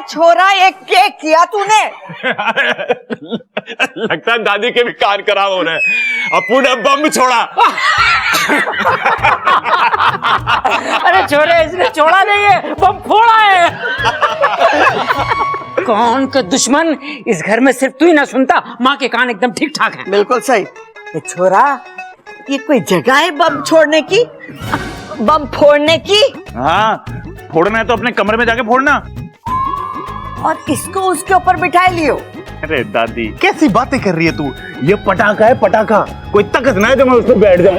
छोरा, ये क्या किया तूने? लगता है दादी के भी कान खराब हो रहे हैं। अप्पू ने बम छोड़ा। अरे छोरे, इसने छोड़ा नहीं है, बम फोड़ा है। कौन का दुश्मन? इस घर में सिर्फ तू ही ना सुनता, माँ के कान एकदम ठीक ठाक हैं। बिल्कुल सही। ये छोरा, ये कोई जगह है बम छोड़ने की, बम फोड़ने की? हाँ, फोड़ना है तो अपने कमरे में जाके फोड़ना। और इसको उसके ऊपर बिठाए लियो। अरे दादी, कैसी बातें कर रही है तू? ये पटाखा है, पटाखा। कोई ताकत ना है जो मैं उस पर बैठ जाऊं।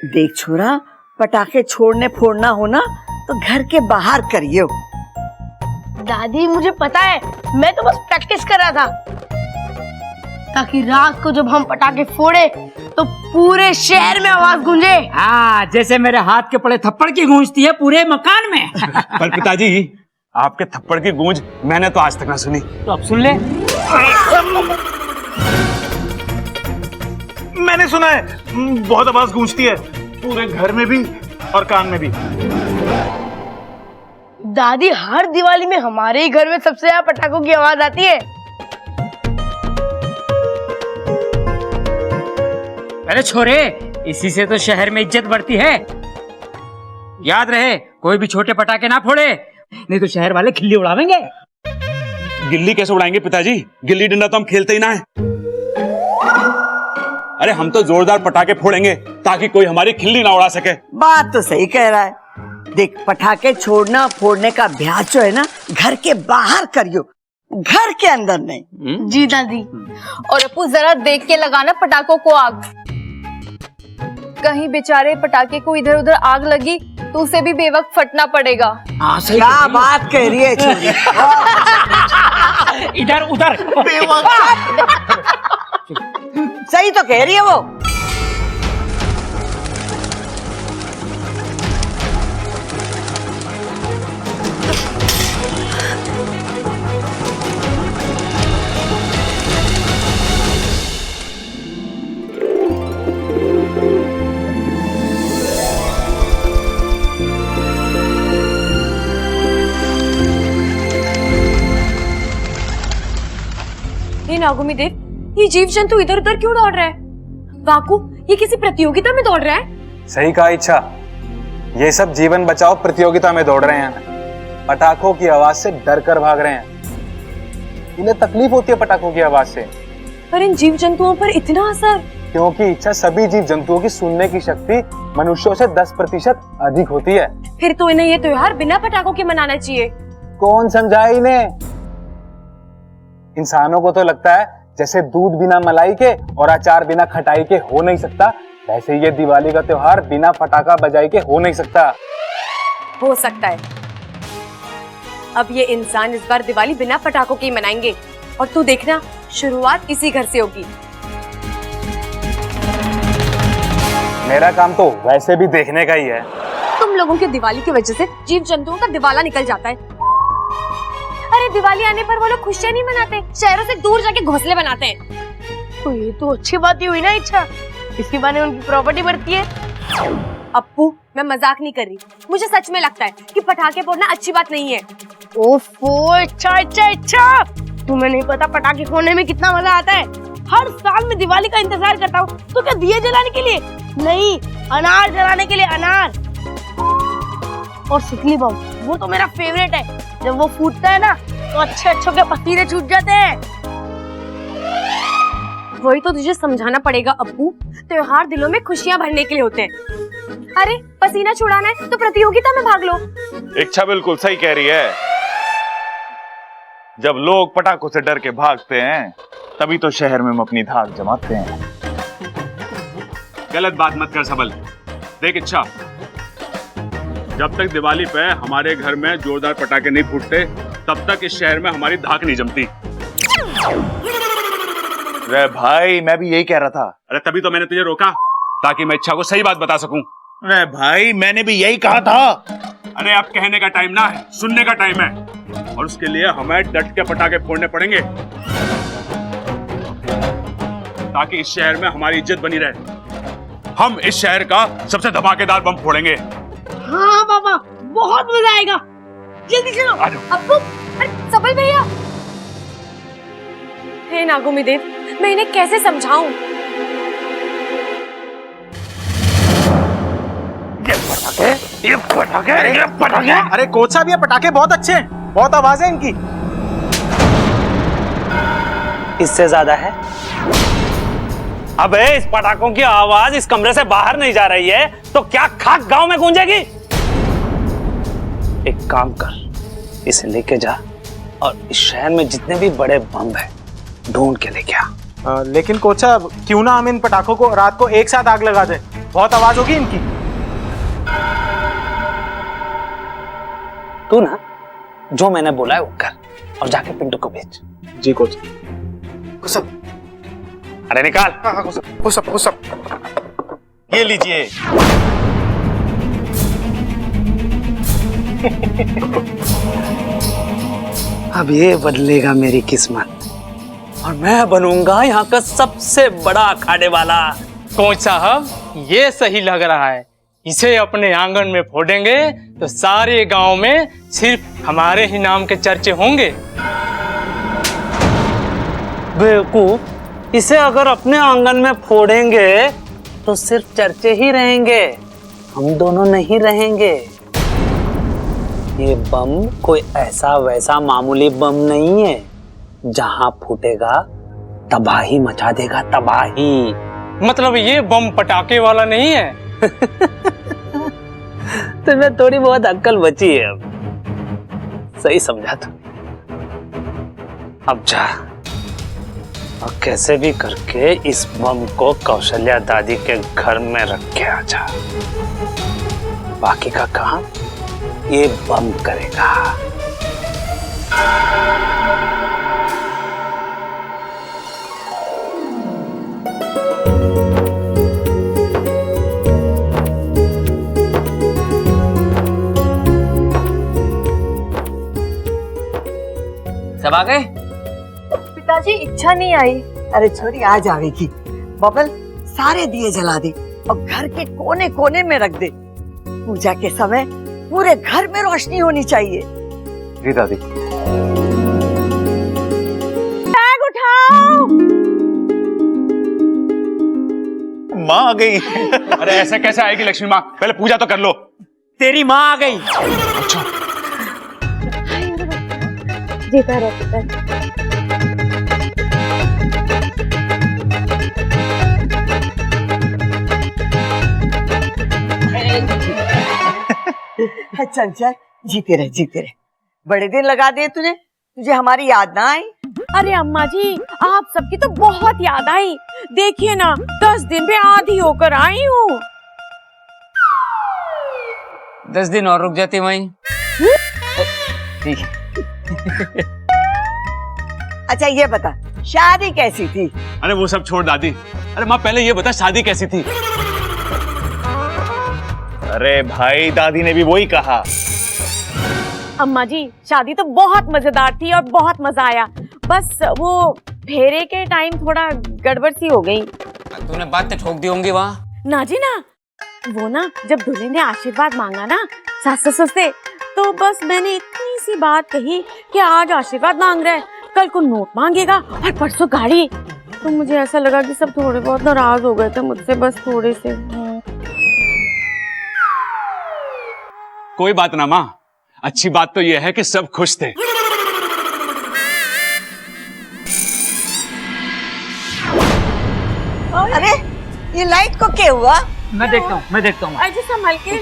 देख छोरा, पटाखे छोड़ने फोड़ना हो ना तो घर के बाहर करियो। दादी मुझे पता है, मैं तो बस प्रैक्टिस कर रहा था ताकि रात को जब हम पटाखे फोड़े तो पूरे शहर में आवाज गूंजे। हाँ, जैसे मेरे हाथ के पड़े थप्पड़ की गूंजती है पूरे मकान में। पर पिताजी, आपके थप्पड़ की गूंज मैंने तो आज तक ना सुनी। तो अब सुन ले। मैंने सुना है, बहुत आवाज गूंजती है, पूरे घर में भी और कान में भी। दादी, हर दिवाली में हमारे ही घर में सबसे ज्यादा पटाखों की आवाज आती है। अरे छोरे, इसी से तो शहर में इज्जत बढ़ती है। याद रहे, कोई भी छोटे पटाखे ना फोड़े, नहीं तो शहर वाले खिल्ली उड़ावेंगे। गिल्ली कैसे उड़ाएंगे पिताजी? गिल्ली डंडा तो हम खेलते ही ना है। अरे हम तो जोरदार पटाखे फोड़ेंगे ताकि कोई हमारी खिल्ली ना उड़ा सके। बात तो सही कह रहा है। देख, पटाखे छोड़ना फोड़ने का अभ्यास जो है ना, घर के बाहर करियो, घर के अंदर नहीं। जी दादी। और अपू, जरा देख के लगाना पटाखों को आग। कहीं बेचारे पटाखे को इधर उधर आग लगी तो उसे भी बेवक्त फटना पड़ेगा। क्या बात कह रही है छोरी? इधर उधर। सही तो कह रही है वो। नागुमी देव, ये जीव जंतु इधर उधर क्यों दौड़ रहा है? वाकू, ये किसी प्रतियोगिता में दौड़ रहा है? सही कहा इच्छा, ये सब जीवन बचाओ प्रतियोगिता में दौड़ रहे हैं। पटाखों की आवाज से डर कर भाग रहे हैं। इन्हें तकलीफ होती है पटाखों की आवाज से। पर इन जीव जंतुओं पर इतना असर? क्योंकि इच्छा, सभी जीव जंतुओं की सुनने की शक्ति मनुष्यों से 10% अधिक होती है। फिर तो इन्हें ये त्योहार बिना पटाखों के मनाना चाहिए। कौन समझाए इन्हें? इंसानों को तो लगता है जैसे दूध बिना मलाई के और अचार बिना खटाई के हो नहीं सकता, वैसे ये दिवाली का त्योहार बिना पटाखा बजाई के हो नहीं सकता। हो सकता है। अब ये इंसान इस बार दिवाली बिना पटाखों के ही मनाएंगे, और तू देखना, शुरुआत इसी घर से होगी। मेरा काम तो वैसे भी देखने का ही है। तुम लोगों की दिवाली की वजह से जीव जंतुओं का दिवाला निकल जाता है। अरे दिवाली आने पर वो लोग खुशियां नहीं मनाते, शहरों से दूर जाके घोंसले बनाते हैं। तो ये तो अच्छी बात ही हुई ना इच्छा, इसी बहाने उनकी प्रॉपर्टी बढ़ती है। अप्पू, मैं मजाक नहीं कर रही, मुझे सच में लगता है कि पटाखे फोड़ना अच्छी बात नहीं है। ओफो, इच्छा, तुम्हें नहीं पता पटाखे फोड़ने में कितना मजा आता है। हर साल मैं दिवाली का इंतजार करता हूँ। तो क्या दिए जलाने के लिए? नहीं, अनार जलाने के लिए, अनार। और सिकली बम, वो तो मेरा फेवरेट है। जब वो फूटता है ना तो अच्छे के पसीने छूट जाते हैं। वही तो तुझे समझाना पड़ेगा अप्पू, त्योहार दिलों में खुशियां भरने के लिए होते हैं। अरे पसीना छुड़ाना है तो प्रतियोगिता में भाग लो। इच्छा बिल्कुल सही कह रही है। जब लोग पटाखों से डर के भागते हैं तभी तो शहर में हम अपनी धाक जमाते हैं। गलत बात मत कर सबल। देख इच्छा, जब तक दिवाली पे हमारे घर में जोरदार पटाखे नहीं फूटते तब तक इस शहर में हमारी धाक नहीं जमती। अरे भाई, मैं भी यही कह रहा था। अरे तभी तो मैंने तुझे रोका, ताकि मैं इच्छा को सही बात बता सकूं। अरे भाई, मैंने भी यही कहा था। अरे अब कहने का टाइम ना है, सुनने का टाइम है, और उसके लिए हमें डट के पटाखे फोड़ने पड़ेंगे ताकि इस शहर में हमारी इज्जत बनी रहे। हम इस शहर का सबसे धमाकेदार बम फोड़ेंगे। हाँ बाबा, बहुत मजा आएगा। जल्दी चलो। अब्बू, अरे सबल भैया। हे नागोमी देव, मैं इन्हें कैसे समझाऊं? ये पटाखे। अरे कोच साहब, ये पटाखे बहुत अच्छे हैं, बहुत आवाज है इनकी। इससे ज्यादा है। अबे इस पटाखों की आवाज इस कमरे से बाहर नहीं जा रही है तो क्या खाक गांव में गूंजेगी? एक काम कर, इसे लेके जा और इस शहर में जितने भी बड़े बम है ढूंढ के लेके आ। लेकिन कोच साहब, क्यों ना हम इन पटाखों को रात को एक साथ आग लगा दें, बहुत आवाज होगी इनकी। तू ना जो मैंने बोला है वो कर और जाके पिंटू को भेज। जी कोच। अरे निकाल। ये लीजिए। अब ये बदलेगा मेरी किस्मत और मैं बनूंगा यहाँ का सबसे बड़ा अखाड़े वाला। कोच साहब, ये सही लग रहा है। इसे अपने आंगन में फोड़ेंगे तो सारे गांव में सिर्फ हमारे ही नाम के चर्चे होंगे। बेवकूफ, इसे अगर अपने आंगन में फोड़ेंगे तो सिर्फ चर्चे ही रहेंगे, हम दोनों नहीं रहेंगे। ये बम कोई ऐसा वैसा मामूली बम नहीं है, जहां फूटेगा तबाही मचा देगा, तबाही। मतलब ये बम पटाखे वाला नहीं है? तुम्हें थोड़ी बहुत अक्ल बची है अब। सही समझा तुम। अब जा और कैसे भी करके इस बम को कौशल्या दादी के घर में रख के आ जा। बाकी का काम ये बम करेगा। सब आ गए? पिताजी, इच्छा नहीं आई। अरे छोरी, आ जाएगी। बबल, सारे दिए जला दे और घर के कोने कोने में रख दे। पूजा के समय पूरे घर में रोशनी होनी चाहिए। जी दादी। बैग उठाओ। माँ आ गई। अरे ऐसे कैसे आएगी लक्ष्मी माँ? पहले पूजा तो कर लो। तेरी माँ आ गई। जीता रहे पिताजी। चल चल, जीते रहे जीते रहे। बड़े दिन लगा दिए तुझे हमारी याद ना आई? अरे अम्मा जी, आप सबकी तो बहुत याद आई। देखिए ना, 10 दिन पे आधी होकर आई हूँ। 10 दिन और रुक जाती वहीं। ठीक है। अच्छा ये बता, शादी कैसी थी? अरे वो सब छोड़ दादी। अरे माँ, पहले ये बता शादी कैसी थी? अरे भाई, दादी ने भी वही कहा। अम्मा जी, शादी तो बहुत मजेदार थी और बहुत मजा आया। बस वो फेरे के टाइम थोड़ा गड़बड़ सी हो गई। तूने बातें ठोक दी होंगी वहाँ। ना जी ना, वो ना जब दूल्हे ने आशीर्वाद मांगा ना सास ससुर से, तो बस मैंने इतनी सी बात कही कि आज आशीर्वाद मांग रहा है, कल को नोट मांगेगा और परसों गाड़ी। तो मुझे ऐसा लगा कि सब थोड़े बहुत नाराज हो गए थे मुझसे, बस थोड़े से। कोई बात ना माँ, अच्छी बात तो यह है कि सब खुश थे। अरे ये लाइट को क्या हुआ? मैं देखता हूँ। अजय संभाल के।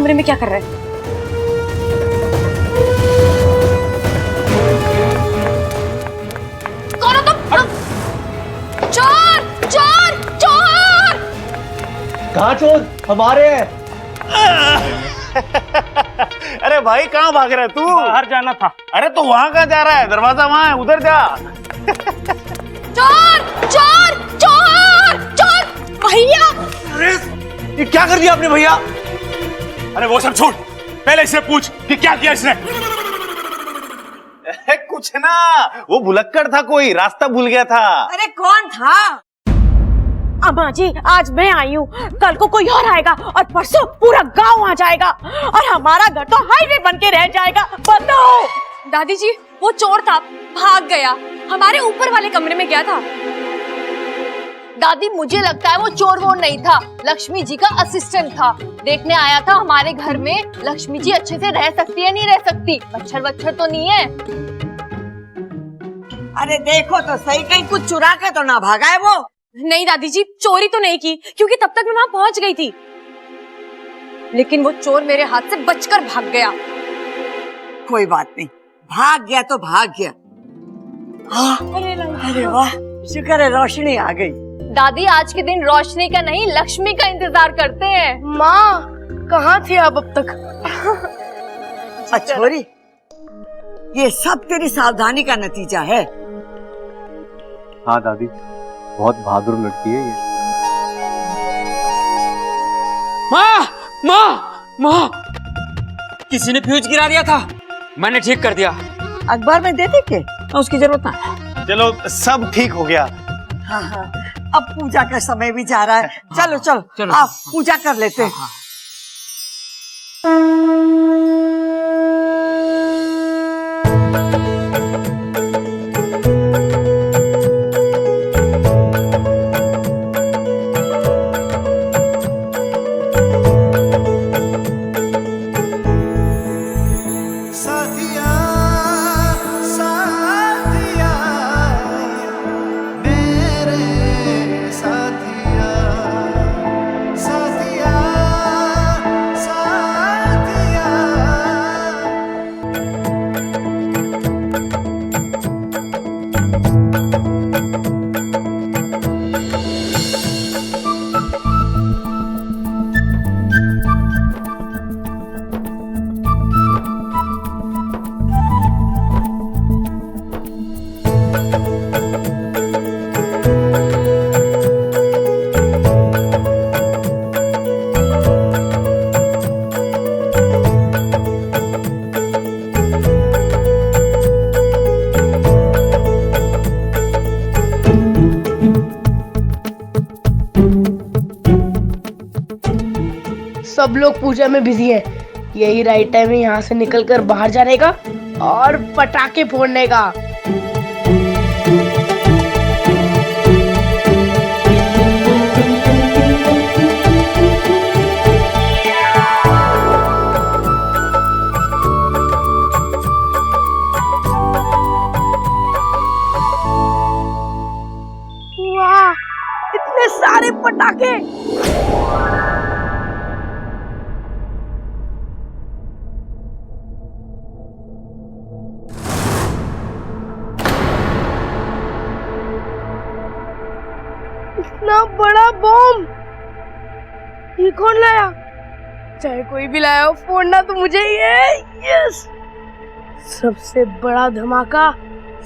कमरे में क्या कर रहा है? कौन हो तुम? चोर चोर चोर! कहाँ चोर? हमारे हैं। अरे भाई कहाँ भाग रहा है तू? बाहर जाना था। अरे तो वहाँ कहाँ जा रहा है? दरवाजा वहाँ है, उधर जा। चोर चोर चोर चोर! भैया! अरे ये क्या कर दिया आपने भैया? अरे वो सब छोड़, पहले इससे पूछ कि क्या किया इसने। कुछ ना, वो भुलक्कड़ था, कोई रास्ता भूल गया था। अरे कौन था? अम्मा जी, आज मैं आई हूँ, कल को कोई और आएगा और परसों पूरा गांव आ जाएगा और हमारा घर तो हाईवे बन के रह जाएगा। बताओ। दादी जी, वो चोर था, भाग गया, हमारे ऊपर वाले कमरे में गया था। दादी मुझे लगता है वो चोर वोर नहीं था, लक्ष्मी जी का असिस्टेंट था। देखने आया था हमारे घर में लक्ष्मी जी अच्छे से रह सकती है नहीं रह सकती, मच्छर वच्छर तो नहीं है। अरे देखो तो सही, कहीं कुछ चुरा के तो ना भागा है वो। नहीं दादी जी, चोरी तो नहीं की, क्योंकि तब तक मैं वहां पहुंच गई थी। लेकिन वो चोर मेरे हाथ से बचकर भाग गया। कोई बात नहीं, भाग गया तो भाग गया। हाँ, अरे वाह, शुक्र है रोशनी आ गई। दादी आज के दिन रोशनी का नहीं लक्ष्मी का इंतजार करते हैं। माँ कहाँ थे आप अब तक? छोरी, ये सब तेरी सावधानी का नतीजा है। हाँ दादी, बहुत बहादुर लड़की है ये। माँ माँ माँ, किसी ने फ्यूज गिरा दिया था, मैंने ठीक कर दिया। अखबार में दे दे के? उसकी जरूरत ना है। चलो सब ठीक हो गया। हाँ हाँ, अब पूजा का समय भी जा रहा है। चलो चलो, चलो। आप पूजा कर लेते हैं। सब लोग पूजा में बिजी हैं। यही राइट टाइम है यहाँ से निकलकर बाहर जाने का और पटाखे फोड़ने का। वाह, इतने सारे पटाखे! इतना बड़ा बॉम्ब ये कौन लाया? चाहे कोई भी लाया हो, फोड़ना तो मुझे ही है। यस, सबसे बड़ा धमाका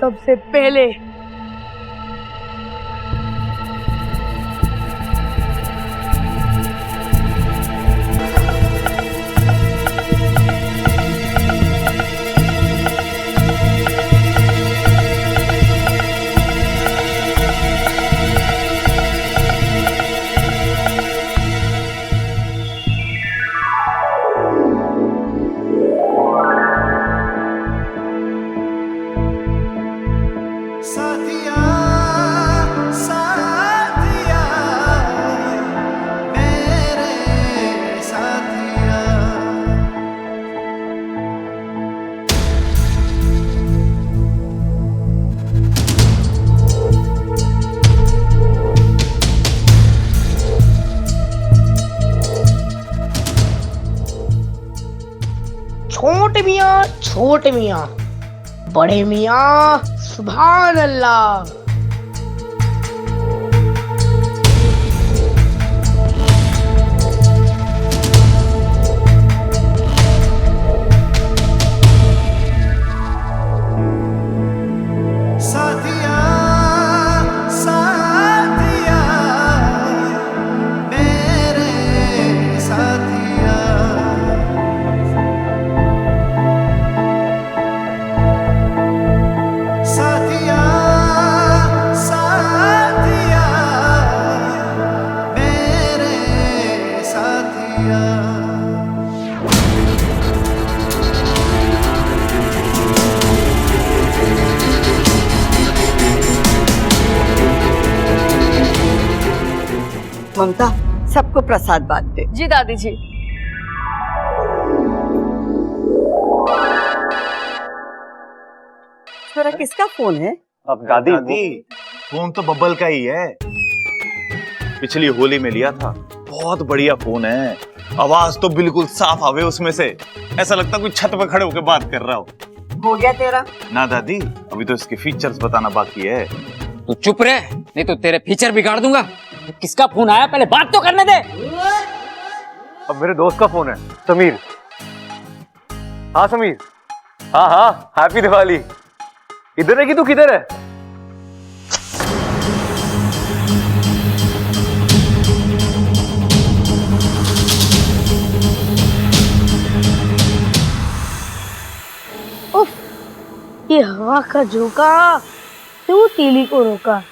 सबसे पहले। मियाँ छोटे मियाँ, बड़े मियाँ सुभान अल्लाह। ममता, सबको प्रसाद बांट दे। जी दादी जी। छोरा किसका फोन है? अब दादी फोन तो बब्बल का ही है, पिछली होली में लिया था। बहुत बढ़िया फोन है, आवाज तो बिल्कुल साफ आवे उसमें से, ऐसा लगता कोई छत पे खड़े होकर बात कर रहा हो। हो गया तेरा? ना दादी, अभी तो इसके फीचर्स बताना बाकी है। तू चुप रहे, नहीं तो तेरे फीचर बिगाड़ दूंगा। किसका फोन आया, पहले बात तो करने दे। अब मेरे दोस्त का फोन है, समीर। हाँ समीर, हाँ हाँ, हैप्पी दिवाली। इधर है कि तू किधर है? उफ, ये हवा का झोंका क्यों तीली को रोका।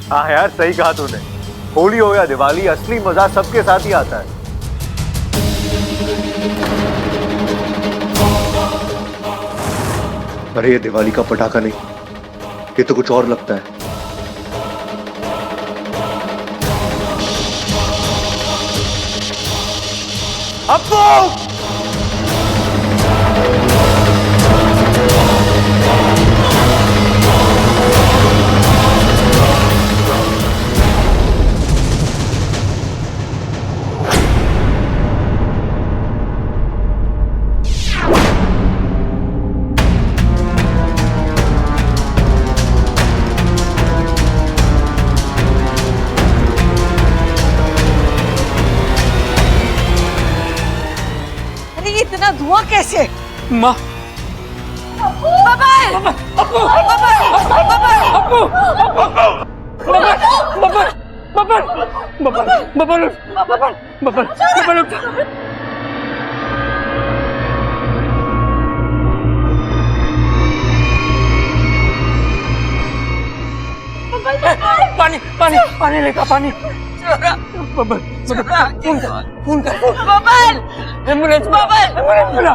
हाँ यार, सही कहा तूने। होली हो या दिवाली, असली मजा सबके साथ ही आता है। अरे ये दिवाली का पटाखा नहीं, ये तो कुछ और लगता है। अब्बू! इतना धुआं कैसे? माँ, पानी पानी पानी लेकर पानी। बबल, फोन कर, एम्बुलेंस बुला।